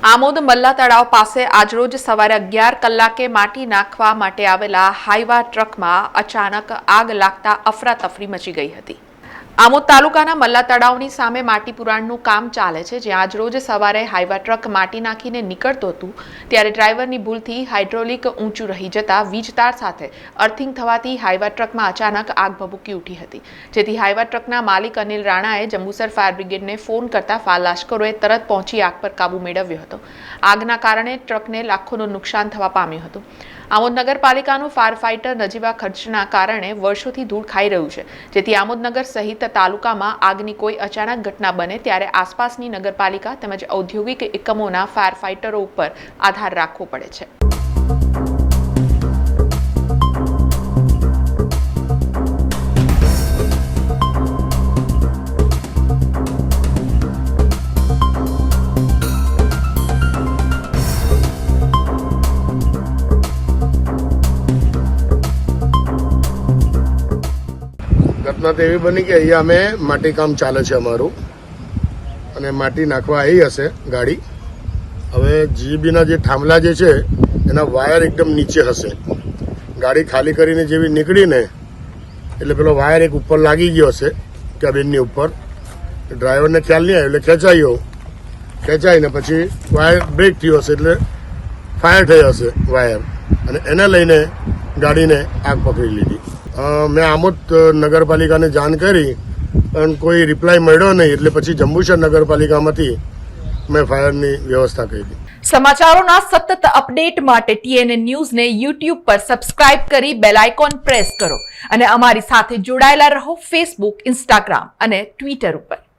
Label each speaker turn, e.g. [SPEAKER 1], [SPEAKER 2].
[SPEAKER 1] આમોદ મલ્લા તળાવ પાસે આજરોજ સવારે 11 કલાકે માટી નાખવા માટે આવેલા હાઈવા ટ્રકમાં અચાનક આગ લાગતા અફરાતફરી મચી ગઈ હતી। આમોદ તાલુકાના મલ્લા તળાવની સામે માટી પુરાણનું કામ ચાલે છે, જ્યાં આજરોજ સવારે હાઈવા ટ્રક માટી નાખીને નીકળતું હતું ત્યારે ડ્રાઈવરની ભૂલથી હાઇડ્રોલિક ઊંચું રહી જતા વીજ તાર સાથે અર્થિંગ થવાથી હાઈવા ટ્રકમાં અચાનક આગ ભભૂકી ઉઠી હતી, જેથી હાઈવા ટ્રકના માલિક અનિલ રાણાએ જંબુસર ફાયર બ્રિગેડને ફોન કરતા ફાયર લાશ્કરોએ તરત પહોંચી આગ પર કાબુ મેળવ્યો હતો। આગના કારણે ટ્રકને લાખોનું નુકસાન થવા પામ્યું હતું। આમોદ નગરપાલિકાનું ફાયર ફાઇટર નજીવા ખર્ચના કારણે વર્ષોથી ધૂળ ખાઈ રહ્યું છે, જેથી આમોદનગર સહિત તાલુકામાં આગની કોઈ અચાનક ઘટના બને ત્યારે આસપાસની નગરપાલિકા તેમજ ઔદ્યોગિક એકમોના ફાયર ફાઇટરો ઉપર આધાર રાખવો પડે છે।
[SPEAKER 2] घटना तो एवी बनी कि अहींया अमे माटी काम चाले छे अमारुं अने माटी नाखवा आई हशे गाड़ी। हवे जीबीना जे थांभला जे छे एना वायर एकदम नीचे हशे। गाड़ी खाली करीने जेवी નીકળીને એટલે પેલો વાયર એક ઉપર લાગી ગયો હશે કેબિનની ઉપર। ડ્રાઈવરને ખ્યાલ નહીં આવ્યો એટલે ખેંચાઈને પછી વાયર બ્રેક થયો હશે એટલે ફાયર થઈ હશે વાયર અને એને લઈને ગાડીને આગ પકડી લીધી। મેં આમોદ નગરપાલિકાને જાણ કરી પણ કોઈ રિપ્લાય મળ્યો નહીં એટલે પછી જંબુસર નગરપાલિકામાંથી મેં ફાયરની વ્યવસ્થા કરી।
[SPEAKER 1] સમાચારોના સતત અપડેટ માટે TNN ન્યૂઝને YouTube પર સબસ્ક્રાઇબ કરી બેલ આઇકોન પ્રેસ કરો અને અમારી સાથે જોડાયેલા રહો Facebook, Instagram અને Twitter ઉપર।